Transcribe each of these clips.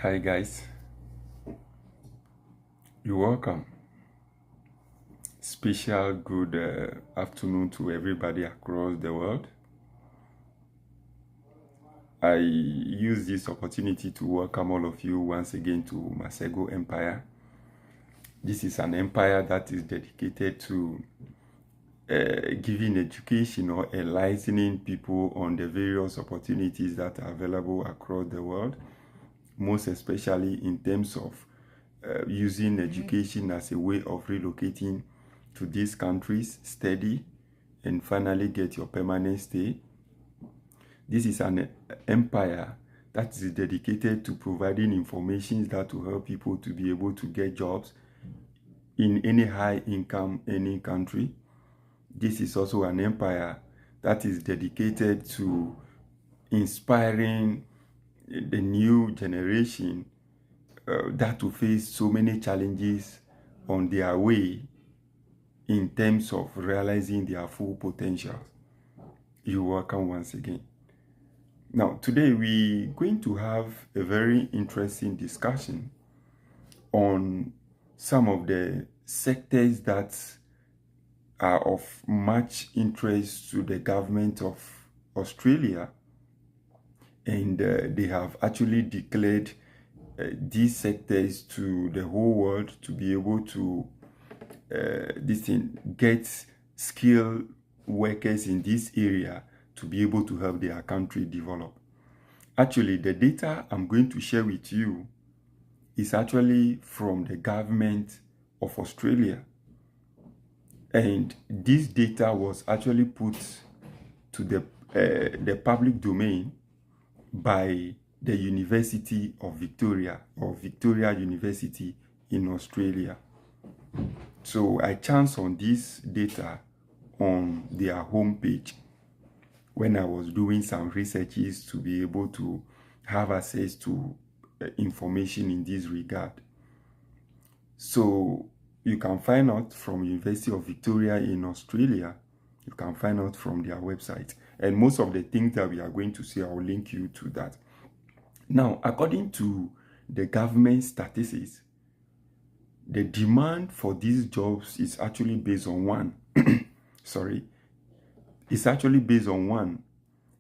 Hi guys, you're welcome. Special good afternoon to everybody across the world. I use this opportunity to welcome all of you once again to Marsego Empire. This is an empire that is dedicated to giving education or enlightening people on the various opportunities that are available across the world, most especially in terms of using education as a way of relocating to these countries, study, and finally get your permanent stay. This is an empire that is dedicated to providing information that will help people to be able to get jobs in any high income, any country. This is also an empire that is dedicated to inspiring the new generation that will face so many challenges on their way in terms of realizing their full potential. You're welcome once again. Now, today we're going to have a very interesting discussion on some of the sectors that are of much interest to the government of Australia, and they have actually declared these sectors to the whole world to be able to get skilled workers in this area to be able to help their country develop. Actually, the data I'm going to share with you is actually from the government of Australia. And this data was actually put to the public domain by the University of Victoria, or Victoria University in Australia. So I chanced on this data on their homepage when I was doing some researches to be able to have access to information in this regard. So you can find out from University of Victoria in Australia. You can find out from their website. And most of the things that we are going to see, I'll link you to that. Now, according to the government statistics, the demand for these jobs is actually based on one. It's actually based on one,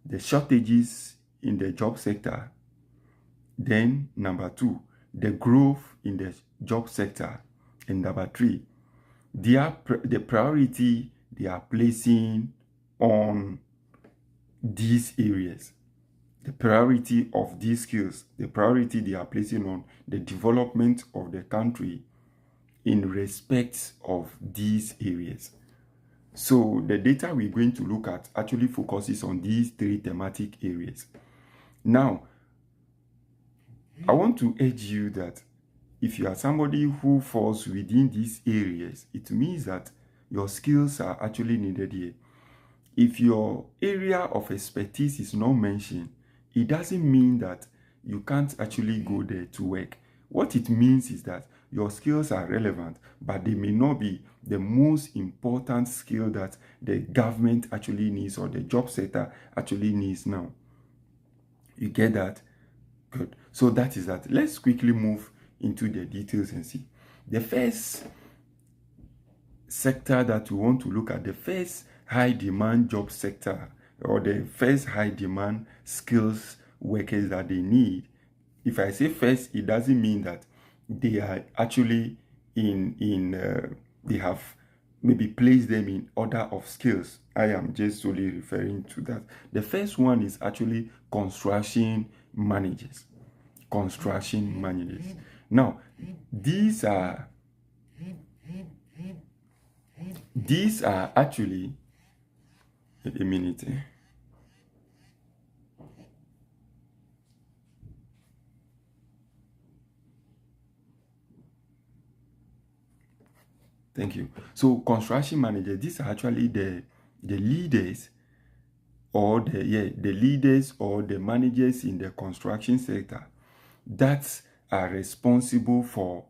the shortages in the job sector. Then number two, the growth in the job sector. And number three, the priority they are placing on these areas, the priority of these skills, the priority they are placing on the development of the country in respect of these areas. So the data we're going to look at actually focuses on these three thematic areas. Now, I want to urge you that if you are somebody who falls within these areas, it means that your skills are actually needed here. If your area of expertise is not mentioned, it doesn't mean that you can't actually go there to work. What it means is that your skills are relevant, but they may not be the most important skill that the government actually needs or the job sector actually needs now. You get that? Good. So that is that. Let's quickly move into the details and see. The first sector that we want to look at, the first high demand job sector, or the first high demand skills workers that they need. If I say first, it doesn't mean that they are actually they have maybe placed them in order of skills. I am just solely referring to that. The first one is actually construction managers. Construction managers. Now, these are actually a minute. Thank you. So construction managers, these are actually the leaders or the leaders or the managers in the construction sector that are responsible for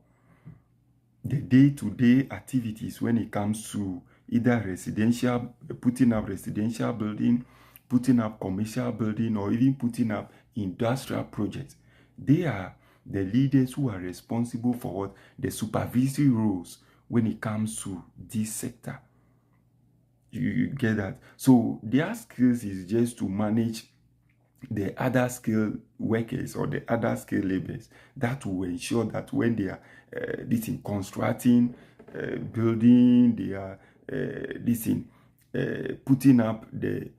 the day-to-day activities when it comes to either residential, putting up residential building, putting up commercial building, or even putting up industrial projects. They are the leaders who are responsible for what the supervisory roles when it comes to this sector. You get that? So their skills is just to manage the other skilled workers or the other skilled laborers that will ensure that when they are this in constructing, building, they are this in putting up the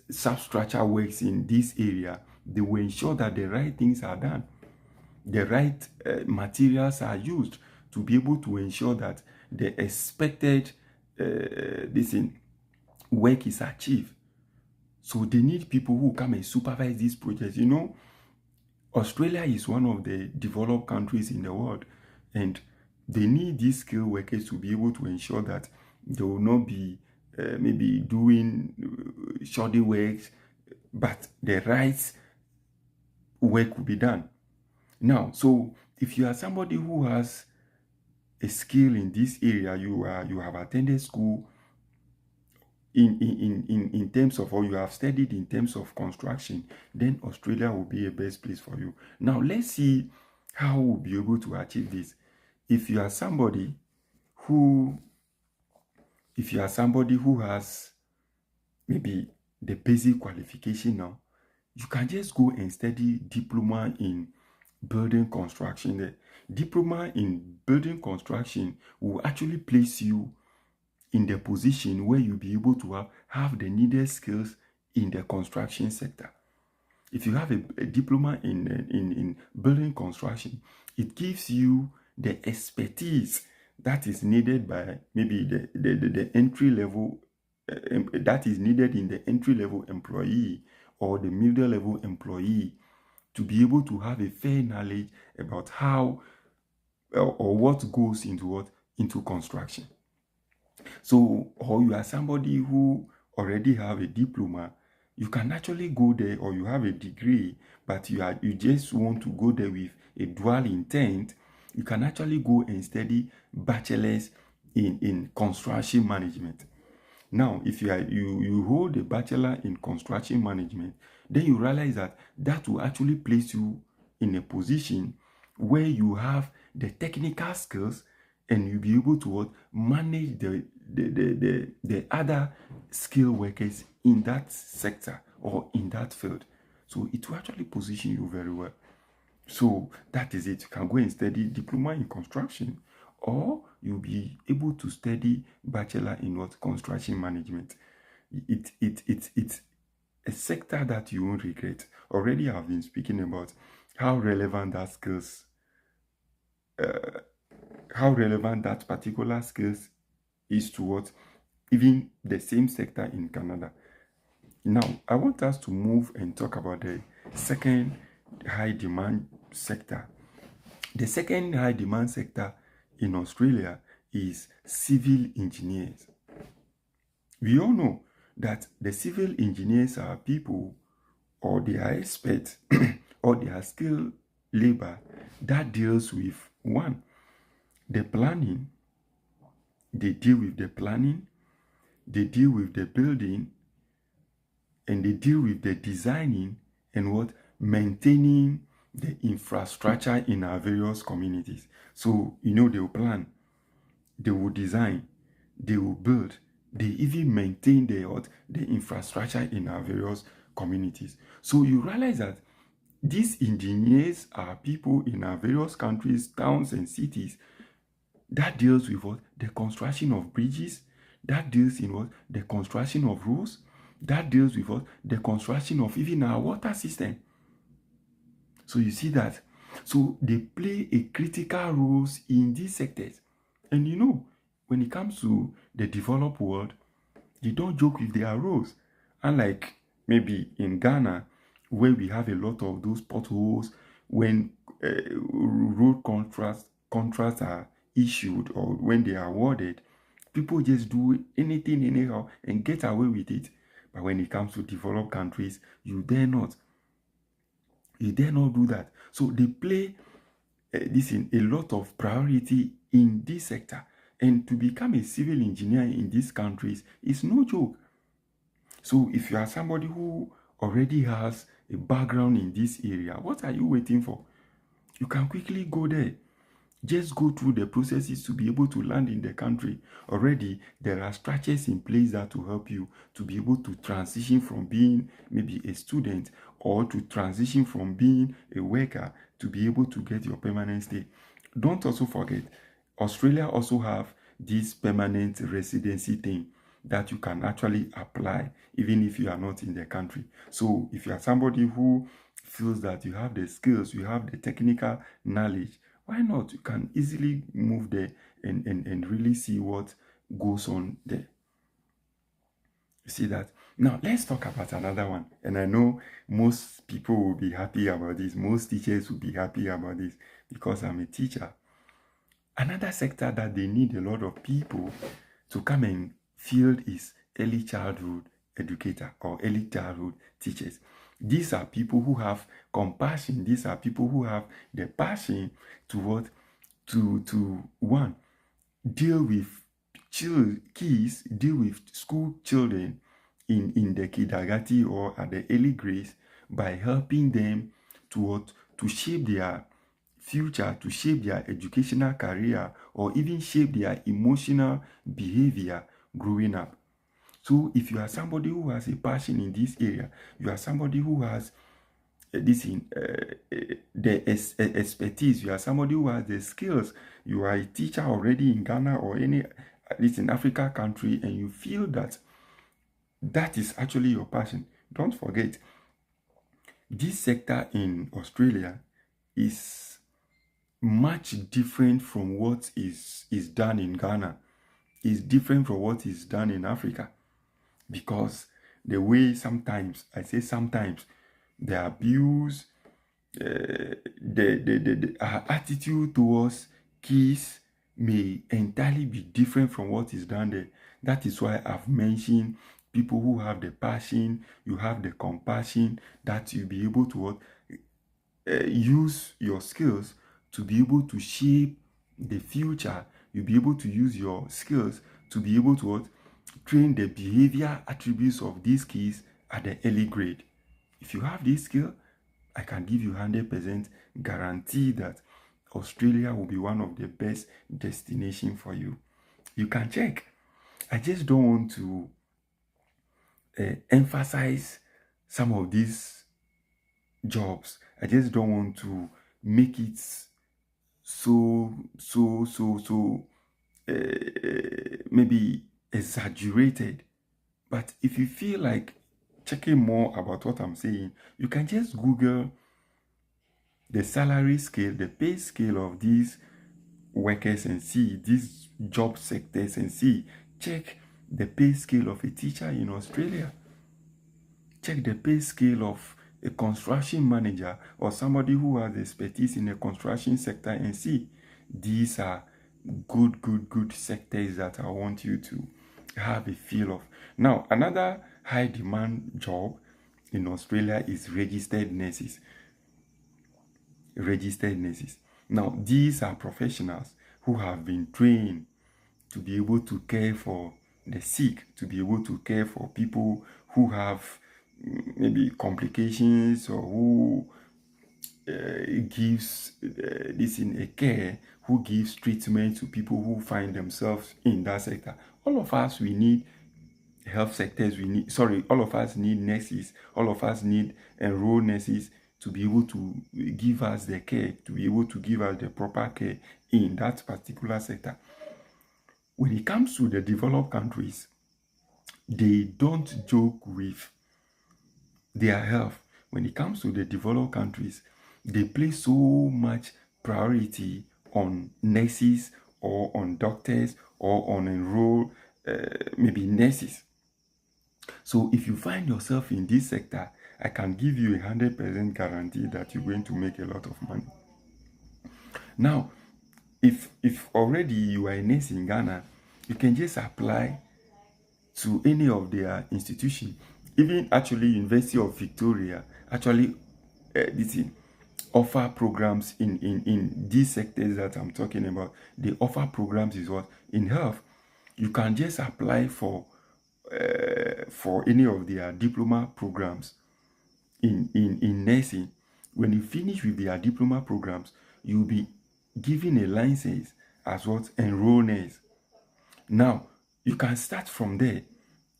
substructure works in this area, they will ensure that the right things are done, the right materials are used to be able to ensure that the expected this in work is achieved. So they need people who come and supervise these projects. You know, Australia is one of the developed countries in the world, and they need these skilled workers to be able to ensure that they will not be maybe doing shoddy works, but the right work will be done. Now, so if you are somebody who has a skill in this area, you have attended school in terms of, or you have studied in terms of construction, then Australia will be a best place for you. Now, let's see how we'll be able to achieve this. If you are somebody who has maybe the basic qualification now, you can just go and study diploma in building construction. The diploma in building construction will actually place you in the position where you'll be able to have the needed skills in the construction sector. If you have a diploma in building construction, it gives you the expertise that is needed by maybe the entry level, that is needed in the entry level employee or the middle level employee to be able to have a fair knowledge about how or what goes into construction. So, or you are somebody who already have a diploma, you can actually go there, or you have a degree, but you just want to go there with a dual intent. You can actually go and study bachelor's in construction management. Now, if you hold a bachelor in construction management, then you realize that will actually place you in a position where you have the technical skills and you'll be able to manage the other skilled workers in that sector or in that field. So it will actually position you very well. So that is it. You can go and study diploma in construction, or you'll be able to study bachelor in construction management. It's a sector that you won't regret. Already I've been speaking about how relevant that skills how relevant that particular skills is to even the same sector in Canada. Now, I want us to move and talk about the second high demand sector. The second high demand sector in Australia is civil engineers. We all know that the civil engineers are people, or they are experts or they are skilled labor that deals with the planning. They deal with the planning, they deal with the building, and they deal with the designing and maintaining the infrastructure in our various communities. So, they will plan, they will design, they will build, they even maintain the infrastructure in our various communities. So you realize that these engineers are people in our various countries, towns, and cities that deals with the construction of bridges, that deals in the construction of roads, that deals with the construction of even our water system. So you see that. So they play a critical roles in these sectors. And when it comes to the developed world, they don't joke with their roles. Unlike maybe in Ghana, where we have a lot of those potholes, when road contracts are issued or when they are awarded, people just do anything anyhow and get away with it. But when it comes to developed countries, you dare not do that. So they play a lot of priority in this sector, and to become a civil engineer in these countries is no joke. So if you are somebody who already has a background in this area, what are you waiting for? You can quickly go there. Just go through the processes to be able to land in the country. Already, there are structures in place that will help you to be able to transition from being maybe a student or to transition from being a worker to be able to get your permanent stay. Don't also forget, Australia also have this permanent residency thing that you can actually apply even if you are not in the country. So if you are somebody who feels that you have the skills, you have the technical knowledge, why not? You can easily move there and really see what goes on there. You see that? Now, let's talk about another one. And I know most people will be happy about this. Most teachers will be happy about this because I'm a teacher. Another sector that they need a lot of people to come and field is early childhood educator or early childhood teachers. These are people who have compassion. These are people who have the passion to what? To one, deal with kids, deal with school children in the kindergarten or at the early grades by helping them to what? To shape their future, to shape their educational career, or even shape their emotional behavior growing up. So if you are somebody who has a passion in this area, you are somebody who has expertise, you are somebody who has the skills, you are a teacher already in Ghana or any, at least in Africa country, and you feel that that is actually your passion, don't forget, this sector in Australia is much different from what is done in Ghana. Is different from what is done in Africa, because the way sometimes, I say sometimes, the abuse, our attitude towards kids may entirely be different from what is done there. That is why I've mentioned people who have the passion, you have the compassion, that you be able to what, use your skills to be able to shape the future. You'll be able to use your skills to be able to what, train the behavior attributes of these kids at the early grade. If you have this skill, I can give you 100% guarantee that Australia will be one of the best destinations for you. You can check. I just don't want to emphasize some of these jobs. I just don't want to make it so maybe exaggerated. But if you feel like checking more about what I'm saying, you can just Google the salary scale, the pay scale of these workers and see these job sectors and see. Check the pay scale of a teacher in Australia. Check the pay scale of a construction manager or somebody who has expertise in the construction sector and see. These are good sectors that I want you to have a feel of. Now, another high demand job in Australia is registered nurses. Registered nurses. Now, these are professionals who have been trained to be able to care for the sick, to be able to care for people who have maybe complications or who gives this in a care, who gives treatment to people who find themselves in that sector. All of us, we need health sectors, all of us need nurses, all of us need enrolled nurses to be able to give us the care, to be able to give us the proper care in that particular sector. When it comes to the developed countries, they don't joke with their health. When it comes to the developed countries, they place so much priority on nurses or on doctors or on enrolled maybe nurses. So if you find yourself in this sector, I can give you 100% guarantee that you're going to make a lot of money. Now, if already you are a nurse in Ghana, you can just apply to any of their institutions. Even actually University of Victoria actually offer programs in these sectors that I'm talking about. They offer programs is what? In health. You can just apply for any of their diploma programs in nursing. When you finish with their diploma programs, you'll be given a license as what? Enrollers. Now, you can start from there.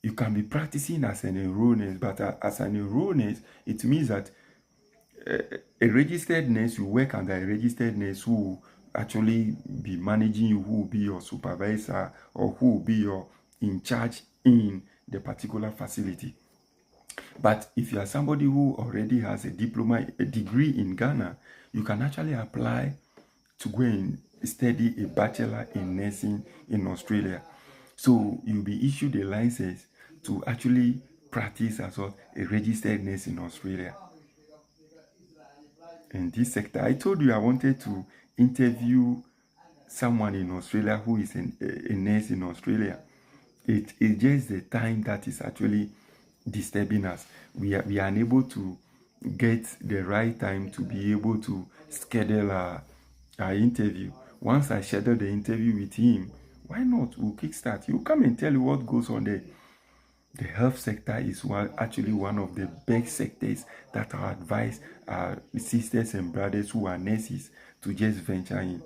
You can be practicing as an enrollers, but as an enrollers, it means that a registered nurse, you work under a registered nurse who will actually be managing you, who will be your supervisor, or who will be your in charge in the particular facility. But if you are somebody who already has a diploma, a degree in Ghana, you can actually apply to go and study a bachelor in nursing in Australia. So you'll be issued a license to actually practice as well a registered nurse in Australia. In this sector, I told you I wanted to interview someone in Australia who is a nurse in Australia. It is just the time that is actually disturbing us. We are unable to get the right time to be able to schedule our interview. Once I schedule the interview with him, why not? We'll kickstart. He'll come and tell you what goes on there. The health sector is actually one of the best sectors that I advise our sisters and brothers who are nurses to just venture in.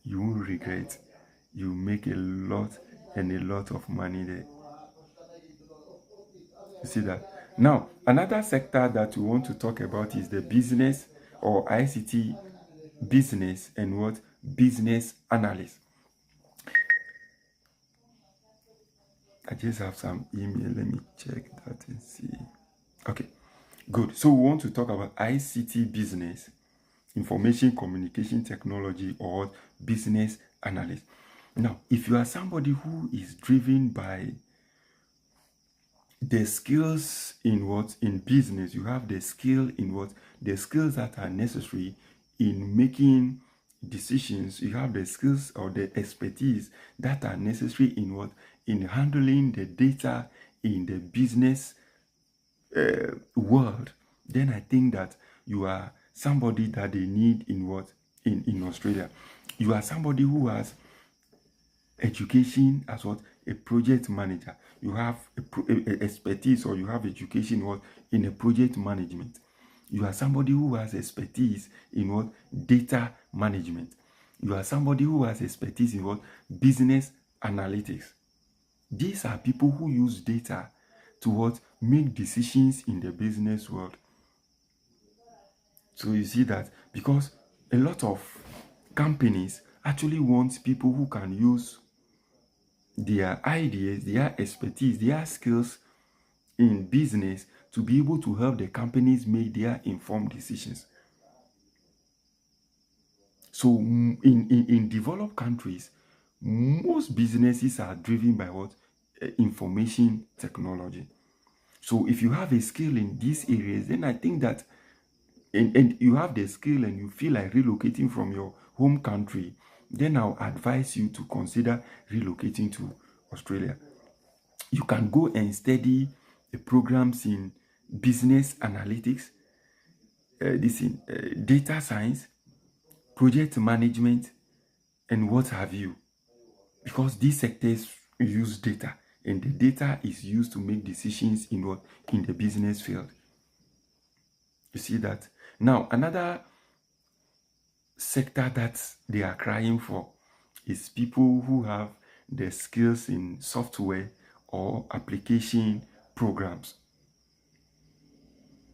You won't regret. You make a lot and a lot of money there. You see that? Now, another sector that we want to talk about is the business or ICT business and what? Business analyst. I just have some email. Let me check that and see. Okay, good. So we want to talk about ICT business, information communication technology, or business analyst. Now, if you are somebody who is driven by the skills in what? In business, you have the skill in what? The skills that are necessary in making decisions. You have the skills or the expertise that are necessary in what? In handling the data in the business world. Then I think that you are somebody that they need in what? In Australia. You are somebody who has education as what? A project manager. You have a expertise, or you have education what? In a project management. You are somebody who has expertise in what? Data management. You are somebody who has expertise in what? Business analytics. These are people who use data to what? Make decisions in the business world. So you see that, because a lot of companies actually want people who can use their ideas, their expertise, their skills in business to be able to help the companies make their informed decisions. So in developed countries, most businesses are driven by what? Information technology. So if you have a skill in these areas, then I think that, and you have the skill and you feel like relocating from your home country, then I'll advise you to consider relocating to Australia. You can go and study the programs in business analytics, data science, project management, and what have you. Because these sectors use data, and the data is used to make decisions in what? In the business field. You see that? Now, another sector that they are crying for is people who have the skills in software or application programs.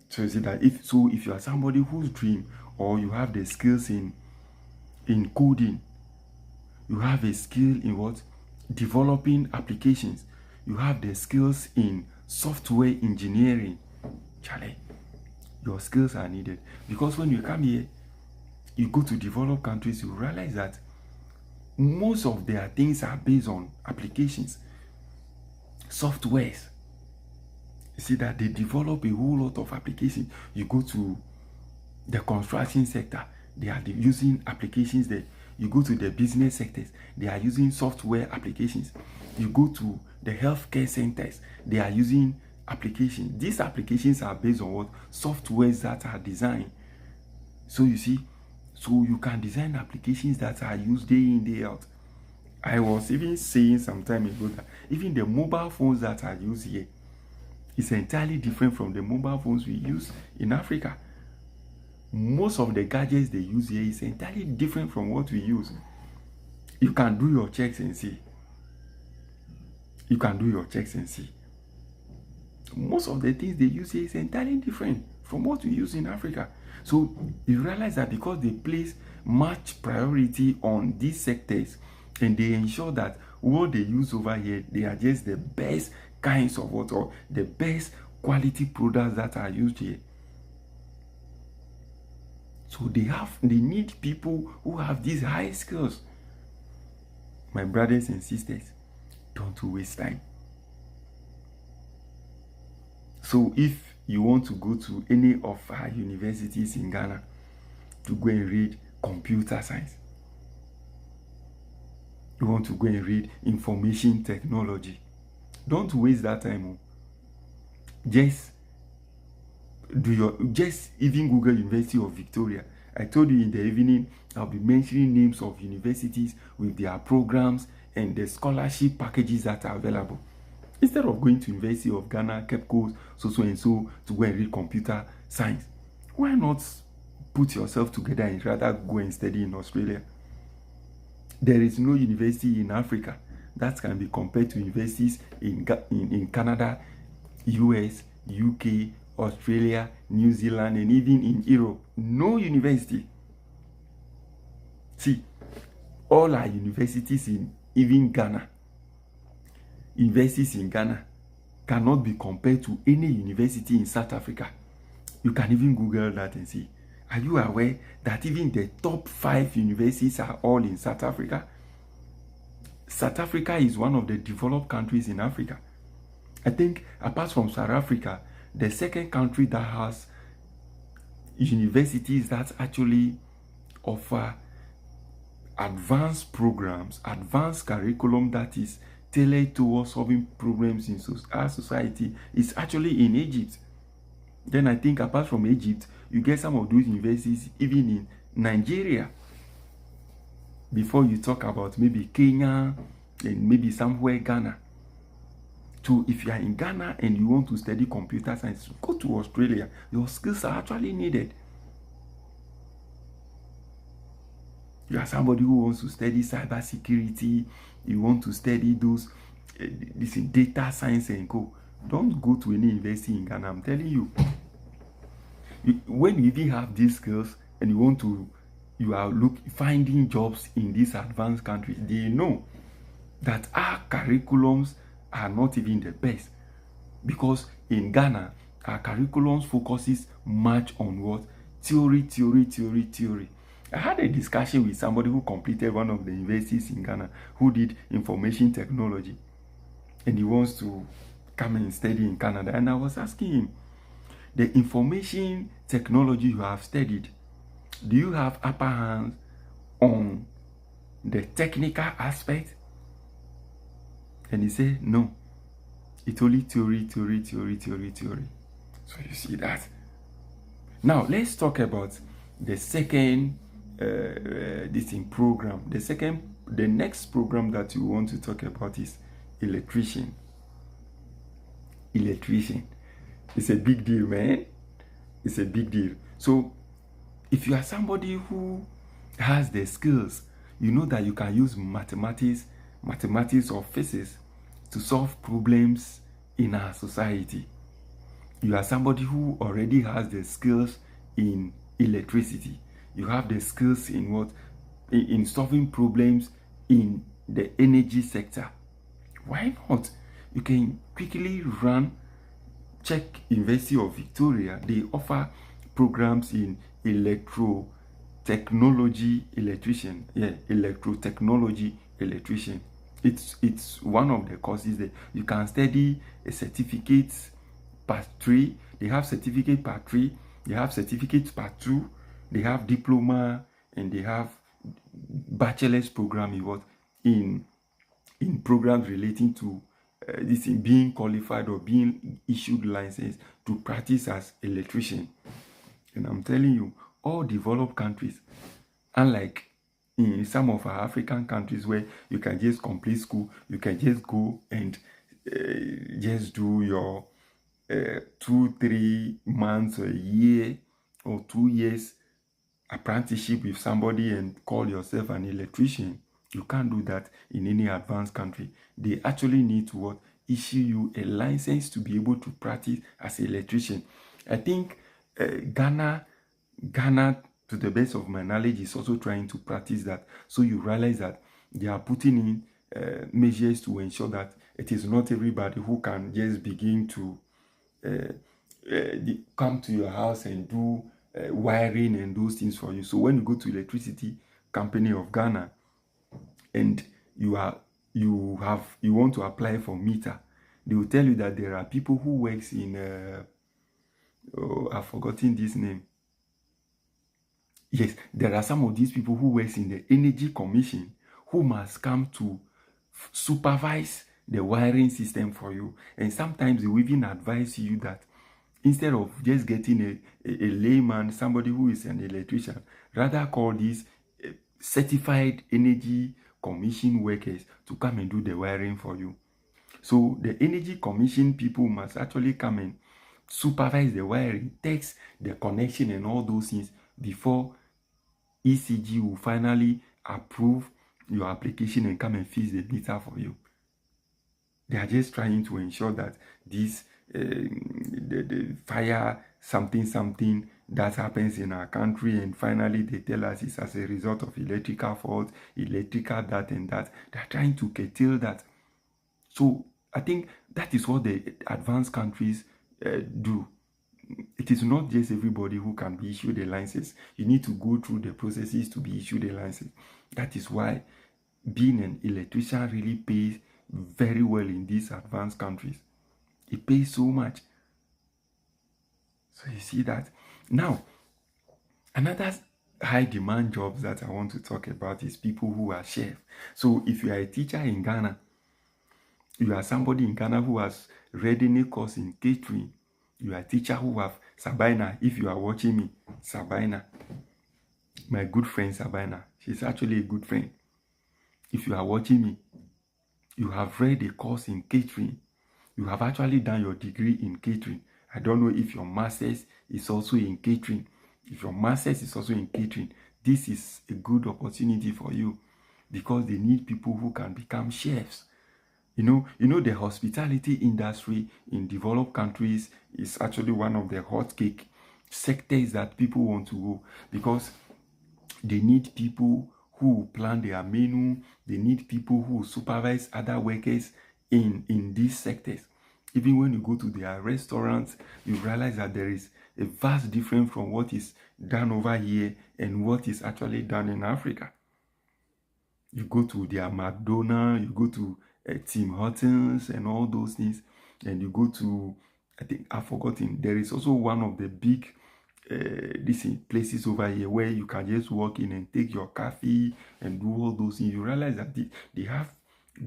So you see that if you are somebody whose dream, or you have the skills in coding, you have a skill in what? Developing applications, you have the skills in software engineering, Charlie, your skills are needed. Because when you come here, you go to developed countries, you realize that most of their things are based on applications, softwares. You see that they develop a whole lot of applications. You go to the construction sector, they are using applications there. You go to the business sectors, they are using software applications. You go to the healthcare centers, they are using applications. These applications are based on what? Softwares that are designed. So you see, so you can design applications that are used day in, day out. I was even saying some time ago that even the mobile phones that are used here is entirely different from the mobile phones we use in Africa. Most of the gadgets they use here is entirely different from what we use. You can do your checks and see. You can do your checks and see. Most of the things they use here is entirely different from what we use in Africa. So you realize that because they place much priority on these sectors and they ensure that what they use over here, they are just the best kinds of what, or the best quality products that are used here. So they need people who have these high skills. My brothers and sisters, don't waste time. So if you want to go to any of our universities in Ghana to go and read computer science, you want to go and read information technology, don't waste that time. Just even Google University of Victoria. I told you in the evening I'll be mentioning names of universities with their programs and the scholarship packages that are available. Instead of going to University of Ghana, KEPCO, so and so to go and read computer science, why not put yourself together and rather go and study in Australia? There is no university in Africa that can be compared to universities in Canada, US, UK, Australia, New Zealand, and even in Europe. No university. See, all our universities in even Ghana, universities in Ghana cannot be compared to any university in South Africa. You can even Google that and see. Are you aware that even the top 5 universities are all in South Africa? South Africa is one of the developed countries in Africa. I think apart from South Africa, the second country that has universities that actually offer advanced programs, advanced curriculum that is tailored towards solving problems in our society is actually in Egypt. Then I think apart from Egypt, you get some of those universities even in Nigeria. Before you talk about maybe Kenya and maybe somewhere Ghana. So if you are in Ghana and you want to study computer science, go to Australia. Your skills are actually needed. You are somebody who wants to study cybersecurity, you want to study those this data science and go. Don't go to any university in Ghana. I'm telling you. When you even have these skills and you are finding jobs in these advanced countries, they know that our curriculums are not even the best, because in Ghana our curriculums focuses much on what? Theory. I had a discussion with somebody who completed one of the universities in Ghana who did information technology, and he wants to come and study in Canada. And I was asking him, the information technology you have studied, do you have upper hand on the technical aspect? And he said, no. It's only theory. So you see that. Now, let's talk about the second program. The next program that you want to talk about is Electrician. It's a big deal, man. It's a big deal. So, if you are somebody who has the skills, you know that you can use mathematics or physics to solve problems in our society. You are somebody who already has the skills in electricity. You have the skills in what? In solving problems in the energy sector. Why not? You can quickly check University of Victoria. They offer programs in electrotechnology electrician. It's one of the courses that you can study a certificate part 3. They have certificate part 3. They have certificate part 2. They have diploma, and they have bachelor's program in programs relating to this being qualified or being issued license to practice as electrician. And I'm telling you, all developed countries, unlike in some of our African countries where you can just complete school, you can just go and just do your 2-3 months or a year or 2 years apprenticeship with somebody and call yourself an electrician. You can't do that in any advanced country. They actually need to what? Issue you a license to be able to practice as an electrician. I think Ghana, to the best of my knowledge, is also trying to practice that. So you realize that they are putting in measures to ensure that it is not everybody who can just begin to come to your house and do wiring and those things for you. So when you go to electricity company of Ghana and you want to apply for meter, they will tell you that there are people who works in I've forgotten this name. Yes, there are some of these people who works in the Energy Commission who must come to supervise the wiring system for you. And sometimes they will even advise you that instead of just getting a layman, somebody who is an electrician, rather call these certified Energy Commission workers to come and do the wiring for you. So the Energy Commission people must actually come and supervise the wiring, test the connection and all those things before ECG will finally approve your application and come and fix the meter for you. They are just trying to ensure that this the fire something that happens in our country, and finally they tell us it's as a result of electrical fault, electrical that and that. They're trying to curtail that. So I think that is what the advanced countries do. It is not just everybody who can be issued a license. You need to go through the processes to be issued a license. That is why being an electrician really pays very well in these advanced countries. It pays so much. So you see that. Now, another high demand jobs that I want to talk about is people who are chefs. So if you are a teacher in Ghana, you are somebody in Ghana who has read any course in catering, you are a teacher who have Sabina. If you are watching me, Sabina, my good friend Sabina, she's actually a good friend. If you are watching me, you have read a course in catering, you have actually done your degree in catering. I don't know if your master's is also in catering. If your master's is also in catering, this is a good opportunity for you because they need people who can become chefs. You know, the hospitality industry in developed countries is actually one of the hot cake sectors that people want to go because they need people who plan their menu. They need people who supervise other workers in these sectors. Even when you go to their restaurants, you realize that there is a vast difference from what is done over here and what is actually done in Africa. You go to their McDonald's, you go to Tim Hortons and all those things, and you go to, I think I've forgotten, there is also one of the big these places over here where you can just walk in and take your coffee and do all those things. You realize that they have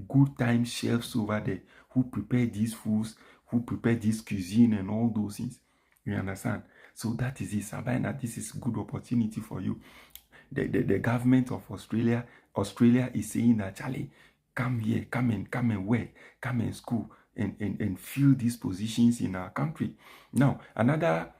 good time chefs over there who prepare these foods, who prepare this cuisine and all those things. You understand? So that is it, Sabina. This is good opportunity for you. The government of Australia is saying that, Charlie, come here, come and work, come and school and fill these positions in our country. Now, another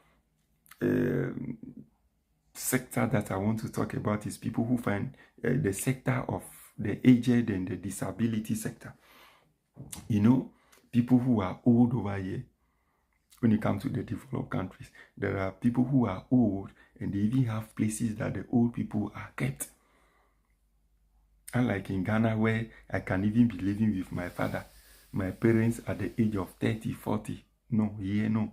sector that I want to talk about is people who find the sector of the aged and the disability sector. You know, people who are old over here, when it comes to the developed countries, there are people who are old and they even have places that the old people are kept. Unlike in Ghana where I can even be living with my father, my parents at the age of 30, 40. No, yeah, no.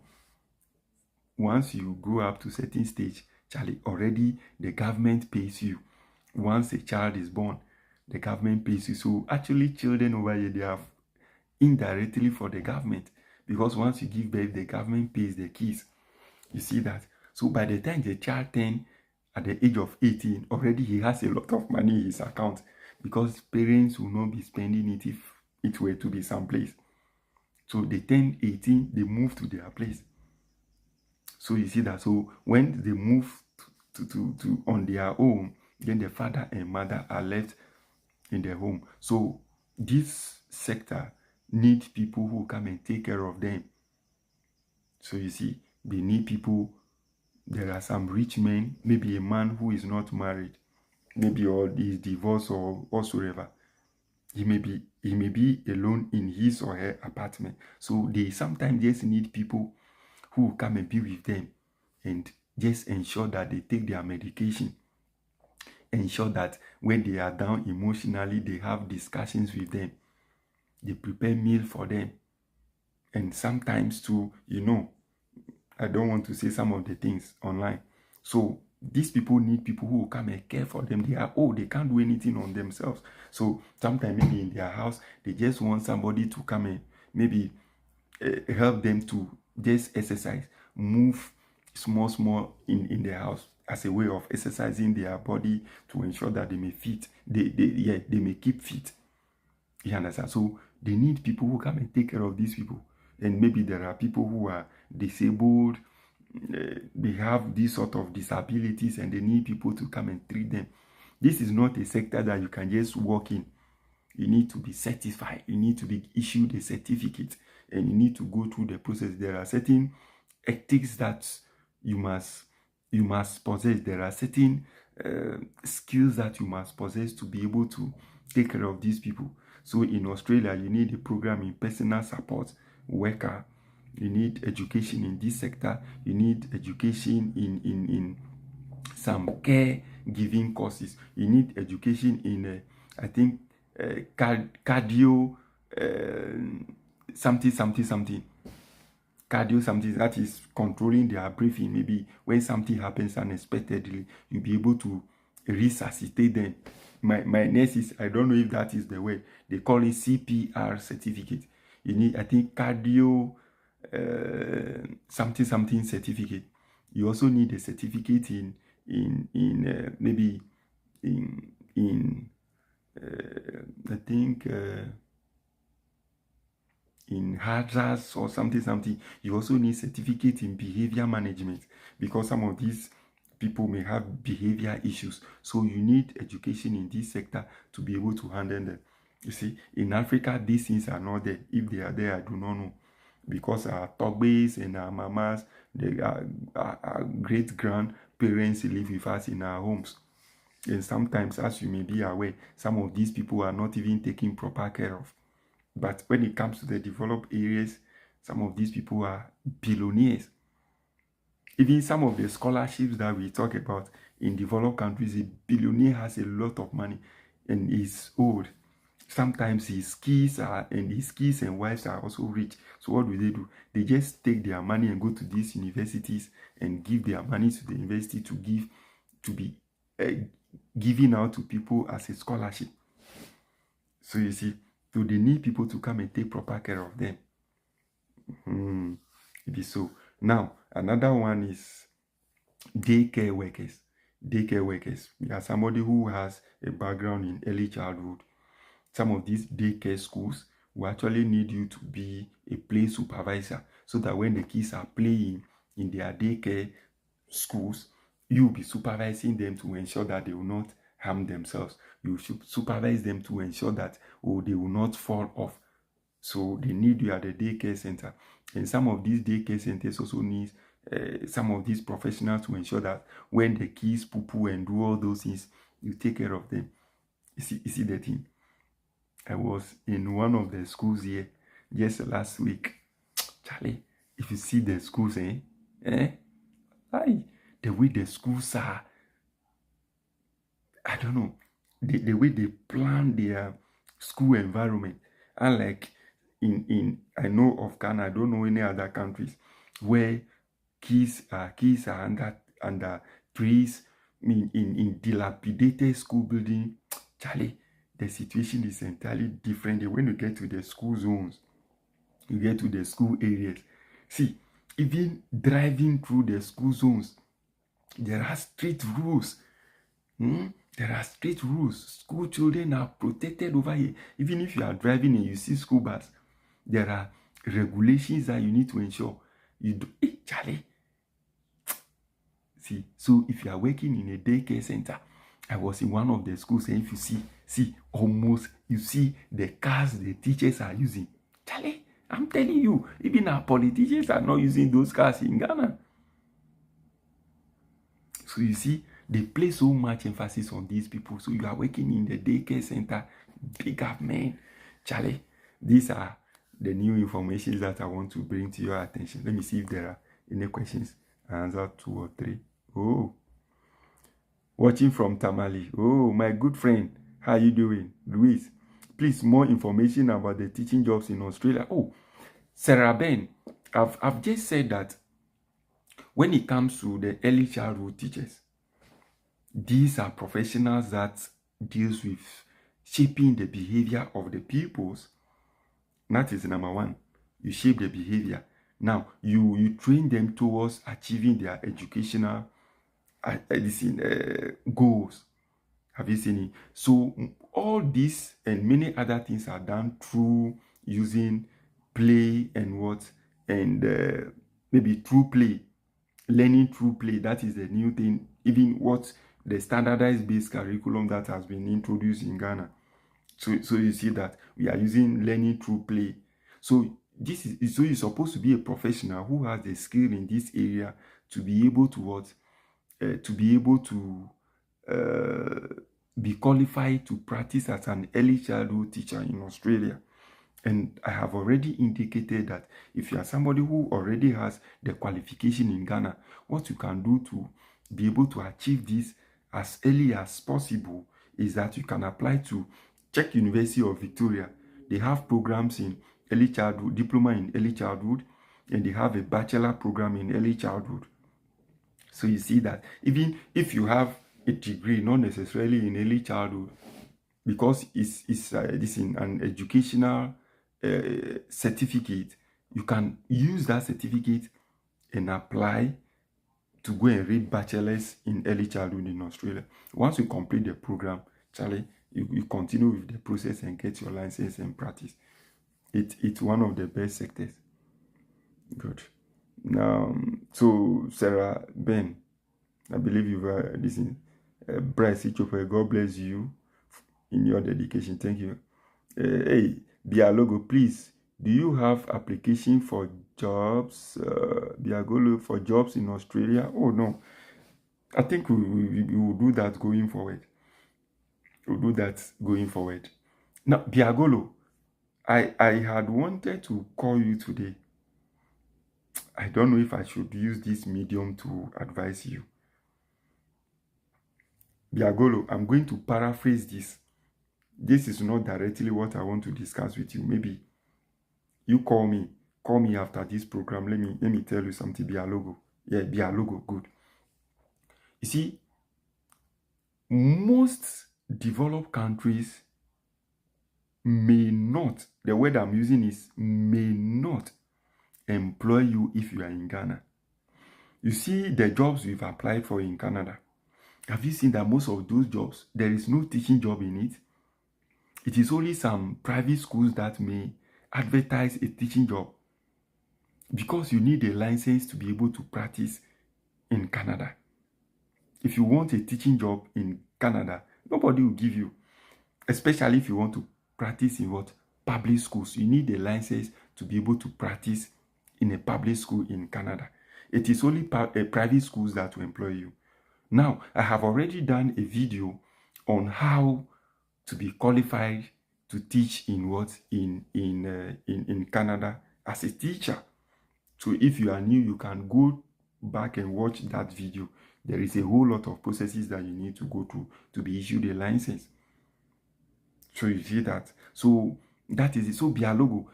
Once you grow up to a certain stage, Charlie, already the government pays you. Once a child is born, the government pays you. So actually children over here, they have indirectly for the government because once you give birth, the government pays the kids. You see that? So by the time the child turns at the age of 18, already he has a lot of money in his account because parents will not be spending it if it were to be someplace. So they turn 18, they move to their place. So you see that. So when they move to on their own, then the father and mother are left in their home. So this sector needs people who come and take care of them. So you see, they need people there are some rich men, maybe a man who is not married, maybe or is divorced or whatsoever. He may be alone in his or her apartment. So they sometimes just need people who will come and be with them and just ensure that they take their medication. Ensure that when they are down emotionally, they have discussions with them. They prepare meal for them. And sometimes too, I don't want to say some of the things online. So these people need people who will come and care for them. They can't do anything on themselves. So sometimes maybe in their house, they just want somebody to come and maybe help them to just exercise, move small in their house as a way of exercising their body to ensure that they may fit. They may keep fit. You understand? So they need people who come and take care of these people. And maybe there are people who are disabled, they have these sort of disabilities, and they need people to come and treat them. This is not a sector that you can just walk in. You need to be certified. You need to be issued a certificate, and you need to go through the process. There are certain ethics that you must possess. There are certain skills that you must possess to be able to take care of these people. So in Australia, you need a program in personal support worker. You need education in this sector. You need education in some caregiving courses. You need education in I think cardio something. Cardio something, that is controlling their breathing. Maybe when something happens unexpectedly, you'll be able to resuscitate them. My nurse is, I don't know if that is the way they call it, CPR certificate. You need, I think, cardio something certificate. You also need a certificate in maybe in I think in hazards or something. You also need certificate in behavior management, because some of these people may have behavior issues. So you need education in this sector to be able to handle them. You see, in Africa, these things are not there. If they are there, I do not know. Because our Togbes and our mamas, our great-grandparents live with us in our homes. And sometimes, as you may be aware, some of these people are not even taken proper care of. But when it comes to the developed areas, some of these people are billionaires. Even some of the scholarships that we talk about in developed countries, a billionaire has a lot of money and is old. Sometimes his kids and wives are also rich. So what do? They just take their money and go to these universities and give their money to the university to be given out to people as a scholarship. So you see, so they need people to come and take proper care of them. It is so. Now, another one is daycare workers. Daycare workers. You are somebody who has a background in early childhood. Some of these daycare schools will actually need you to be a play supervisor, so that when the kids are playing in their daycare schools, you'll be supervising them to ensure that they will not harm themselves. You should supervise them to ensure that they will not fall off. So they need you at the daycare center. And some of these daycare centers also need some of these professionals to ensure that when the kids poo-poo and do all those things, you take care of them. You see the thing? I was in one of the schools here just last week. Charlie, if you see the schools, the way the schools are, I don't know, the way they plan their school environment. Unlike I know of Ghana, I don't know any other countries where kids are under trees, in dilapidated school building. Charlie, the situation is entirely different. When you get to the school zones, you get to the school areas. See, even driving through the school zones, there are strict rules. There are strict rules. School children are protected over here. Even if you are driving and you see school bus, there are regulations that you need to ensure. You do. Hey, Charlie. See, so if you are working in a daycare center, I was in one of the schools, and if you see almost, you see the cars the teachers are using. Charlie, I'm telling you, even our politicians are not using those cars in Ghana. So you see, they place so much emphasis on these people. So you are working in the daycare center, big up, man. Charlie, these are the new information that I want to bring to your attention. Let me see if there are any questions. Answer 2 or 3. Oh, watching from Tamale. Oh, my good friend. How are you doing? Luis, please, more information about the teaching jobs in Australia. Oh, Sarah Ben, I've just said that when it comes to the early childhood teachers, these are professionals that deals with shaping the behavior of the pupils. That is number one. You shape the behavior. Now, you train them towards achieving their educational goals. Have you seen it? So all this and many other things are done through using play and what, and maybe through play, learning through play. That is the new thing. Even what the standardized based curriculum that has been introduced in Ghana. So you see that we are using learning through play. So you're supposed to be a professional who has the skill in this area to be able to what, to be able to be qualified to practice as an early childhood teacher in Australia. And I have already indicated that if you are somebody who already has the qualification in Ghana, what you can do to be able to achieve this as early as possible is that you can apply to Czech University of Victoria. They have programs in early childhood, diploma in early childhood, and they have a bachelor program in early childhood. So you see that even if you have a degree, not necessarily in early childhood, because it's this in an educational certificate, you can use that certificate and apply to go and read bachelors in early childhood in Australia. Once you complete the program, Charlie, you continue with the process and get your license and practice. It's one of the best sectors. Good. Now, so Sarah Ben, I believe you've listened. Bryce Ichope, God bless you in your dedication. Thank you. Hey, Bialogo, please, do you have application for jobs? Biagolo, for jobs in Australia? Oh no, I think we will do that going forward. We'll do that going forward. Now, Biagolo, I had wanted to call you today. I don't know if I should use this medium to advise you. Biagolo, I'm going to paraphrase this. This is not directly what I want to discuss with you. Maybe you call me after this program. Let me tell you something. Bialogo. Yeah, Bialogo, good. You see, most developed countries may not, the word I'm using is may not employ you if you are in Ghana. You see the jobs we've applied for in Canada. Have you seen that most of those jobs, there is no teaching job in it? It is only some private schools that may advertise a teaching job, because you need a license to be able to practice in Canada. If you want a teaching job in Canada, nobody will give you, especially if you want to practice in what? Public schools. You need a license to be able to practice in a public school in Canada. It is only private schools that will employ you. Now, I have already done a video on how to be qualified to teach in what? In Canada as a teacher. So if you are new, you can go back and watch that video. There is a whole lot of processes that you need to go through to be issued a license. So you see that. So that is it. So Bialogo,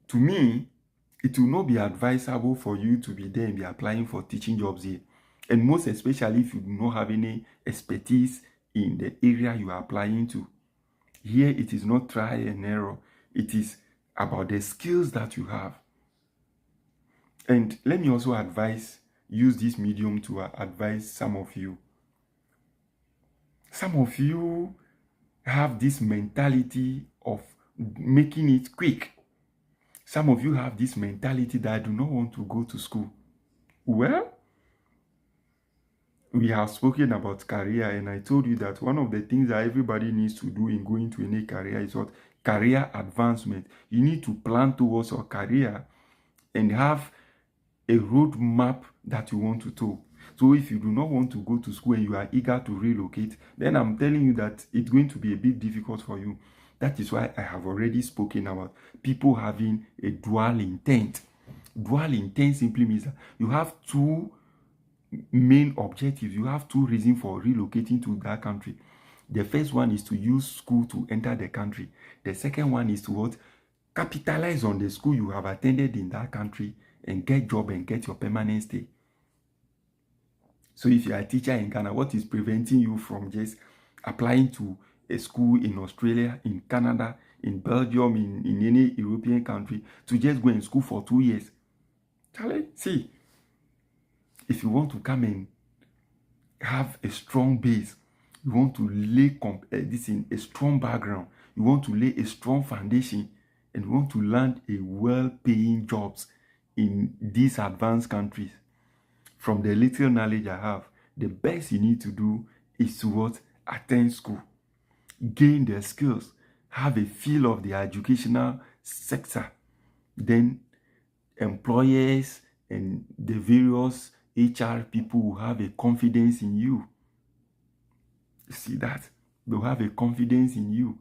to me, it will not be advisable for you to be there and be applying for teaching jobs here. And most especially if you do not have any expertise in the area you are applying to. Here, it is not try and error. It is about the skills that you have. And let me also use this medium to advise some of you. Some of you have this mentality of making it quick. Some of you have this mentality that I do not want to go to school. Well, we have spoken about career, and I told you that one of the things that everybody needs to do in going to any career is what? Career advancement. You need to plan towards your career and have a roadmap that you want to take. So if you do not want to go to school and you are eager to relocate, then I'm telling you that it's going to be a bit difficult for you. That is why I have already spoken about people having a dual intent. Dual intent simply means that you have two main objectives. You have two reasons for relocating to that country. The first one is to use school to enter the country. The second one is to what? Capitalize on the school you have attended in that country and get job and get your permanent stay. So if you are a teacher in Ghana, what is preventing you from just applying to a school in Australia, in Canada, in Belgium, in any European country, to just go in school for 2 years? Charlie, see, if you want to come and have a strong base, you want to lay this in a strong background, you want to lay a strong foundation, and you want to land a well-paying jobs in these advanced countries. From the little knowledge I have, the best you need to do is to what? Attend school, gain the skills, have a feel of the educational sector. Then employers and the various HR people will have a confidence in you. You see that? They'll have a confidence in you.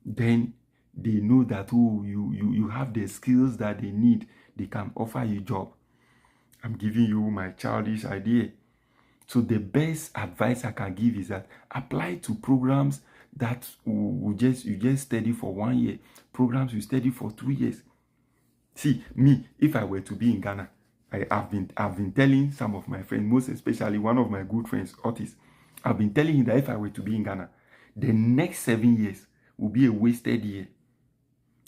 Then they know that, oh, you have the skills that they need. They can offer you a job. I'm giving you my childish idea. So the best advice I can give is that apply to programs that you just study for 1 year. Programs you study for 2 years. See, me, if I were to be in Ghana, I've been telling some of my friends, most especially one of my good friends, Otis, I've been telling him that if I were to be in Ghana, the next 7 years will be a wasted year.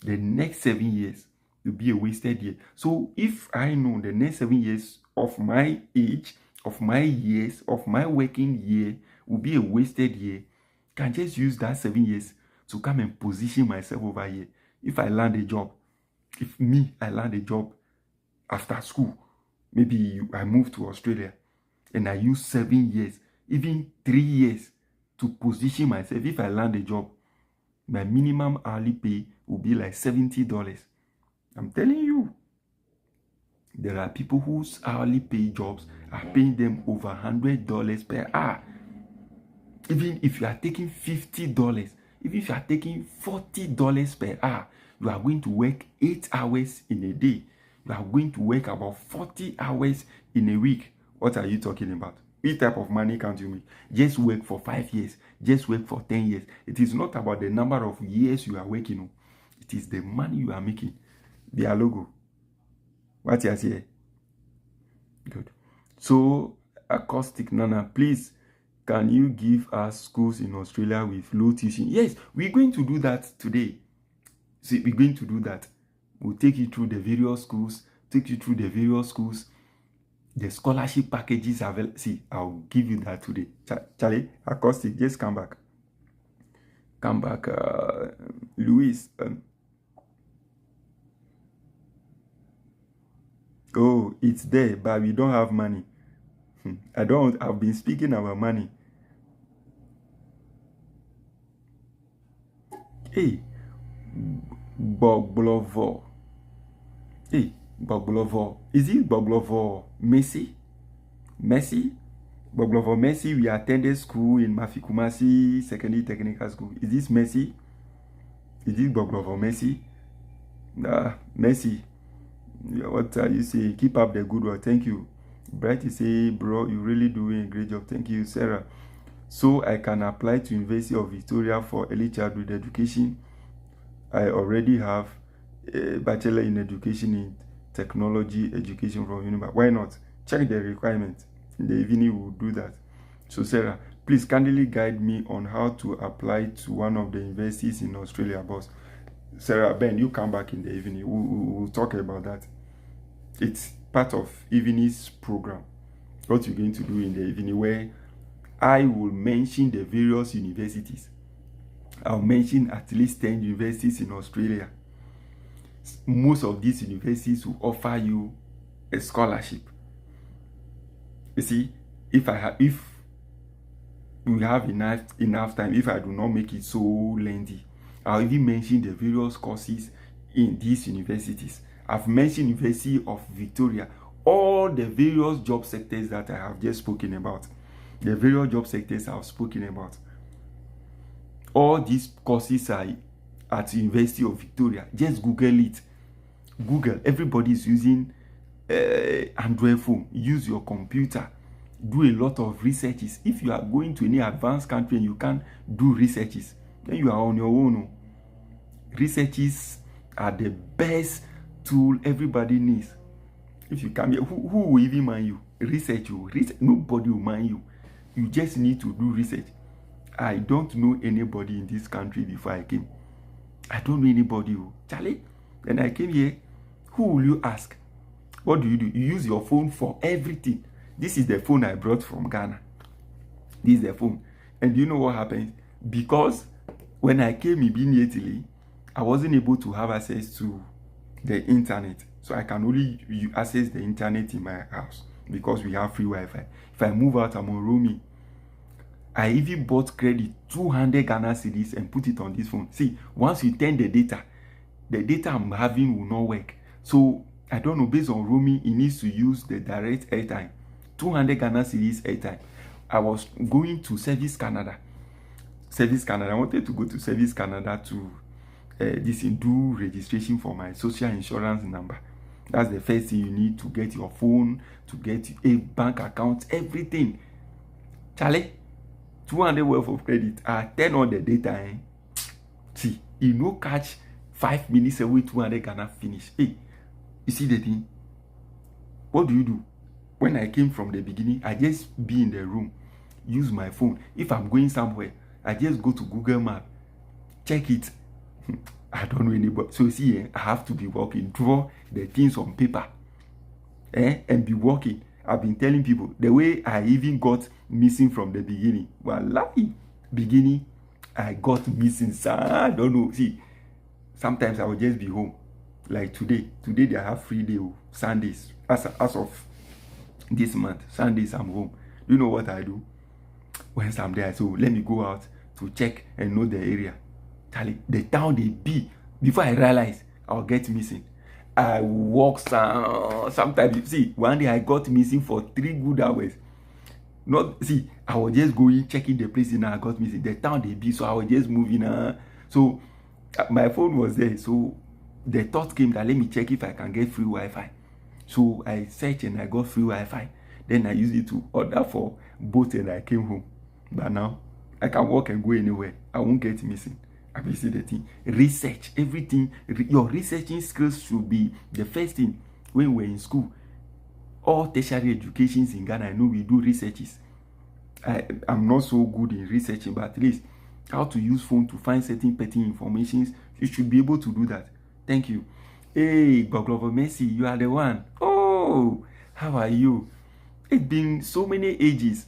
The next 7 years will be a wasted year. So if I know the next 7 years of my age, of my years, of my working year will be a wasted year, can just use that 7 years to come and position myself over here. If I land a job, I land a job after school, maybe I move to Australia and I use 7 years, even 3 years to position myself. If I land a job, my minimum hourly pay will be like $70. I'm telling you, there are people whose hourly pay jobs are paying them over $100 per hour. Even if you are taking $50, even if you are taking $40 per hour, you are going to work 8 hours in a day. You are going to work about 40 hours in a week. What are you talking about? Which type of money can't you make? Just work for 5 years. Just work for 10 years. It is not about the number of years you are working. It is the money you are making. Their logo. What you say? Good. So, Acoustic Nana, please, can you give us schools in Australia with low tuition? Yes, we're going to do that today. See, we're going to do that. We'll take you through the various schools, the scholarship packages available. See, I'll give you that today. Charlie, Acoustic, just come back. Come back, Luis. Oh, it's there, but we don't have money. I've been speaking about money. Hey, Boglovo. Hey, Boglovo. Is it Boglovo Messi? Boglovo Messi, we attended school in Mafikumasi Secondary Technical School. Is this Messi? Is this Boglovo Messi? Messi. What are you saying? Keep up the good work. Thank you. Brighty say, bro, you really doing a great job. Thank you, Sarah. So I can apply to University of Victoria for early childhood education. I already have a bachelor in education in technology education from university. Why not? Check the requirements. In the evening, we'll do that. So Sarah, please kindly guide me on how to apply to one of the universities in Australia, boss. Sarah, Ben, you come back in the evening. We'll talk about that. It's part of evening's program. What you're going to do in the evening, where I will mention the various universities. I'll mention at least 10 universities in Australia. Most of these universities will offer you a scholarship. You see, if we have enough time, if I do not make it so lengthy, I'll even mention the various courses in these universities. I've mentioned University of Victoria all the various job sectors that I have just spoken about. The various job sectors I have spoken about. All these courses are at University of Victoria. Just Google it. Google. Everybody is using Android phone. Use your computer. Do a lot of researches. If you are going to any advanced country and you can't do researches, then you are on your own. Researches are the best tool everybody needs. If you come here, who will even mind you? Research you. Nobody will mind you. You just need to do research. I don't know anybody in this country before I came. I don't know anybody. Charlie, when I came here, who will you ask? What do? You use your phone for everything. This is the phone I brought from Ghana. This is the phone. And do you know what happens? Because when I came immediately, I wasn't able to have access to the internet. So I can only access the internet in my house because we have free Wi-Fi. If I move out, I'm on roaming. I even bought credit, 200 Ghana cedis, and put it on this phone. See, once you turn the data I'm having will not work. So, I don't know, based on roaming, it needs to use the direct airtime. 200 Ghana cedis airtime. I was going to Service Canada. I wanted to go to Service Canada to do registration for my social insurance number. That's the first thing you need to get your phone, to get a bank account, everything. Charlie, 200 worth of credit. I turn on the data. See, you no catch 5 minutes away, 200 Ghana finish. Hey, you see the thing? What do? When I came from the beginning, I just be in the room, use my phone. If I'm going somewhere, I just go to Google Map, check it. I don't know anybody. So see, I have to be working, draw the things on paper, and be working. I've been telling people the way I even got missing from the beginning. Well, beginning, I got missing. So I don't know. See, sometimes I will just be home. Like today they have free day, Sundays. As of this month, Sundays I'm home. You know what I do? Once I'm there, so let me go out to check and know the area. The town they be. Before I realize, I'll get missing. I walk sometimes. You see, one day I got missing for 3 good hours. I was just going, checking the place and I got missing. The town they be, so I was just moving. So my phone was there. So the thought came that let me check if I can get free Wi-Fi. So I searched and I got free Wi-Fi. Then I used it to order for boat and I came home. But now I can walk and go anywhere. I won't get missing. I see the thing. Research everything. Your researching skills should be the first thing when we're in school. All tertiary educations in Ghana, I know we do researches. I'm not so good in researching, but at least how to use phone to find certain pertinent information. You should be able to do that. Thank you. Hey, Boglova Messi, you are the one. Oh, how are you? It's been so many ages.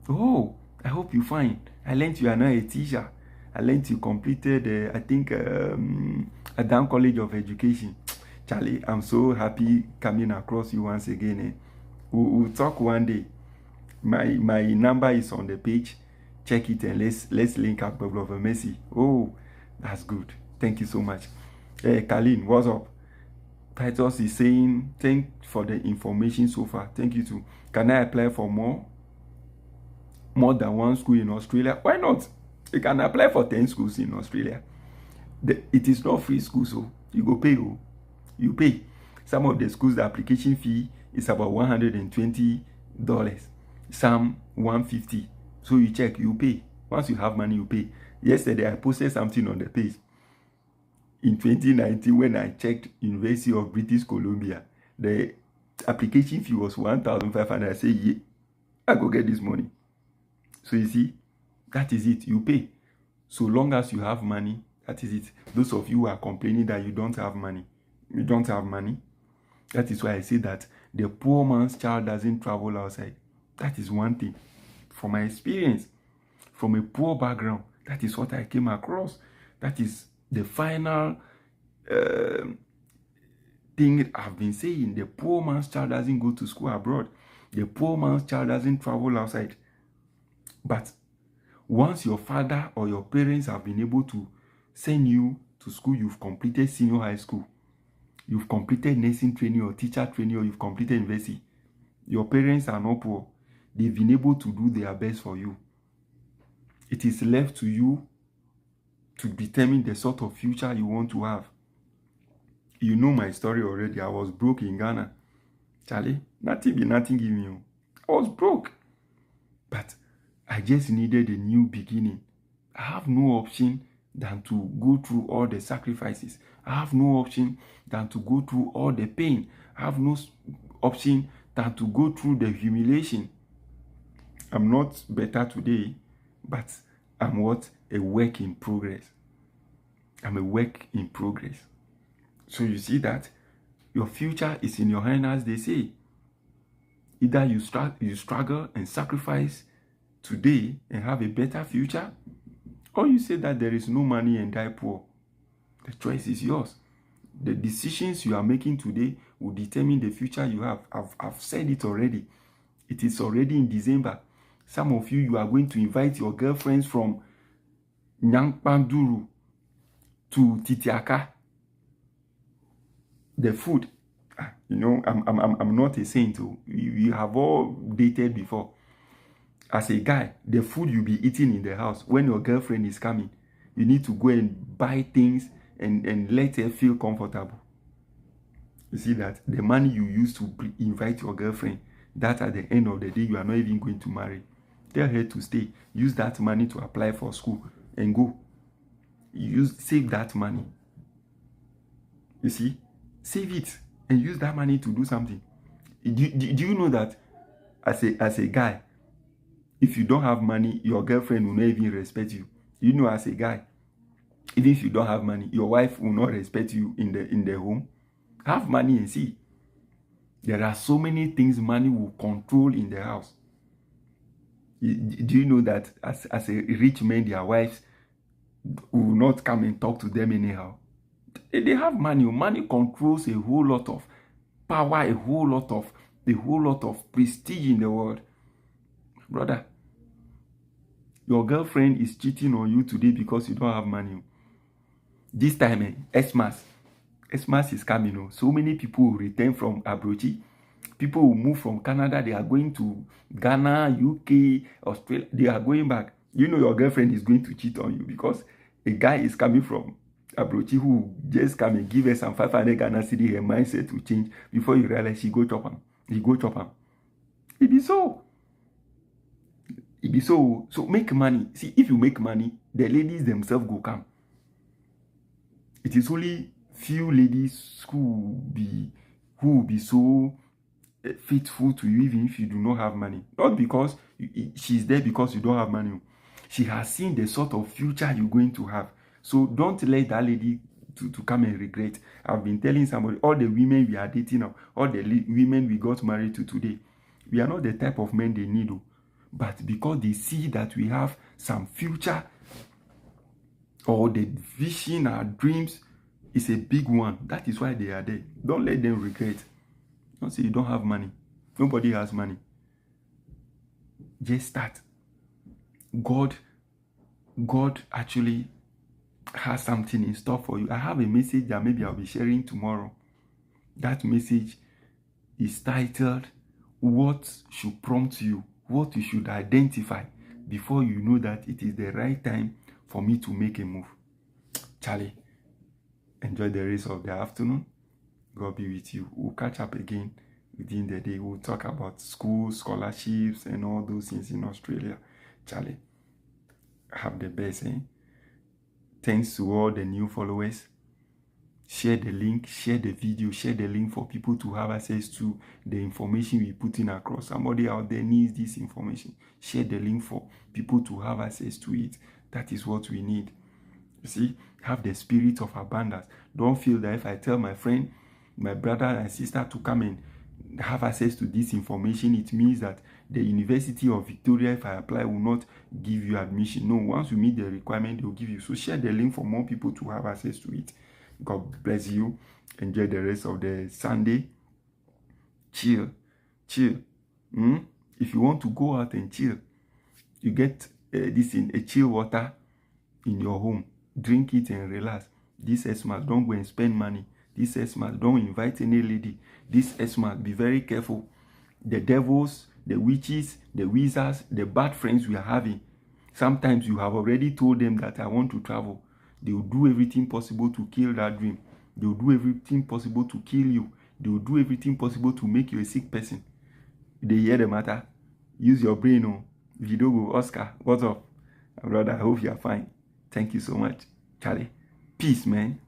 Oh, I hope you're fine. I learned you are now a teacher. I learned you completed, I think, Adam College of Education. Charlie, I'm so happy coming across you once again. We'll talk one day. My number is on the page. Check it and let's link up, Brother Messi. Oh, that's good. Thank you so much. Kalin, what's up? Titus is saying, thank for the information so far. Thank you too. Can I apply for more than one school in Australia? Why not? You can apply for 10 schools in Australia. It is not free school, so you go pay. You pay. Some of the schools, the application fee is about $120. Some $150. So you check, you pay. Once you have money, you pay. Yesterday, I posted something on the page. In 2019, when I checked University of British Columbia, the application fee was $1,500. I say, yeah, I go get this money. So you see, that is it. You pay. So long as you have money, that is it. Those of you who are complaining that you don't have money, that is why I say that the poor man's child doesn't travel outside. That is one thing. From my experience, from a poor background, that is what I came across. That is the final thing I've been saying. The poor man's child doesn't go to school abroad. The poor man's child doesn't travel outside. But once your father or your parents have been able to send you to school, you've completed senior high school, you've completed nursing training or teacher training, or you've completed university. Your parents are not poor. They've been able to do their best for you. It is left to you to determine the sort of future you want to have. You know my story already. I was broke in Ghana. Charlie, nothing give me. I was broke. But I just needed a new beginning. I have no option than to go through all the sacrifices. I have no option than to go through all the pain. I have no option than to go through the humiliation. I'm not better today, but I'm what? A work in progress. I'm a work in progress. So you see that your future is in your hand, as they say. Either you struggle and sacrifice today and have a better future, or you say that there is no money and die poor. The choice is yours. The decisions you are making today will determine the future you have. I've said it already. It is already in December. Some of you are going to invite your girlfriends from Nyangpanduru to Titiaka. The food, you know, I'm not a saint. You have all dated before. As a guy, the food you'll be eating in the house when your girlfriend is coming, you need to go and buy things and let her feel comfortable. You see that the money you use to invite your girlfriend, that at the end of the day you are not even going to marry. Tell her to stay. Use that money to apply for school and go. Save that money. You see, save it and use that money to do something. Do you know that as a guy, if you don't have money, your girlfriend will not even respect you. You know, as a guy, even if you don't have money, your wife will not respect you in the home. Have money and see. There are so many things money will control in the house. Do you know that as a rich man, their wives will not come and talk to them anyhow? They have money. Money controls a whole lot of power, a whole lot of prestige in the world. Brother, your girlfriend is cheating on you today because you don't have money. This time, Xmas is coming. So many people will return from Abrochi. People will move from Canada. They are going to Ghana, UK, Australia. They are going back. You know your girlfriend is going to cheat on you because a guy is coming from Abrochi who just come and give her some 500 Ghana cedi. Her mindset will change before you realize she go chop him. He go chop him. It be so. It be so. So make money. See, if you make money, the ladies themselves go come. It is only few ladies who will be so faithful to you even if you do not have money. Not because she's there because you don't have money. She has seen the sort of future you're going to have. So don't let that lady to come and regret. I've been telling somebody, all the women we are dating now, all the women we got married to today, we are not the type of men they need. But because they see that we have some future, or the vision, our dreams is a big one. That is why they are there. Don't let them regret. Don't say you don't have money. Nobody has money. Just start. God actually has something in store for you. I have a message that maybe I'll be sharing tomorrow. That message is titled, What Should Prompt You? What you should identify before you know that it is the right time for me to make a move. Charlie, enjoy the rest of the afternoon. God be with you. We'll catch up again within the day. We'll talk about school, scholarships, and all those things in Australia. Charlie, have the best, eh? Thanks to all the new followers. Share the link, share the video, share the link for people to have access to the information we put in across. Somebody out there needs this information. Share the link for people to have access to it. That is what we need. You see, have the spirit of abundance. Don't feel that if I tell my friend, my brother and sister to come and have access to this information, it means that the University of Victoria, if I apply, will not give you admission. No, once you meet the requirement, they will give you. So share the link for more people to have access to it. God bless you. Enjoy the rest of the Sunday. Chill. If you want to go out and chill, you get this in a chill water in your home. Drink it and relax. This Xmas, don't go and spend money. This Xmas, don't invite any lady. This Xmas, be very careful. The devils, the witches, the wizards, the bad friends we are having. Sometimes you have already told them that I want to travel. They will do everything possible to kill that dream. They will do everything possible to kill you. They will do everything possible to make you a sick person. They hear the matter. Use your brain. Oh. If you don't go, Oscar, what's up? My brother, I hope you are fine. Thank you so much. Charlie. Peace, man.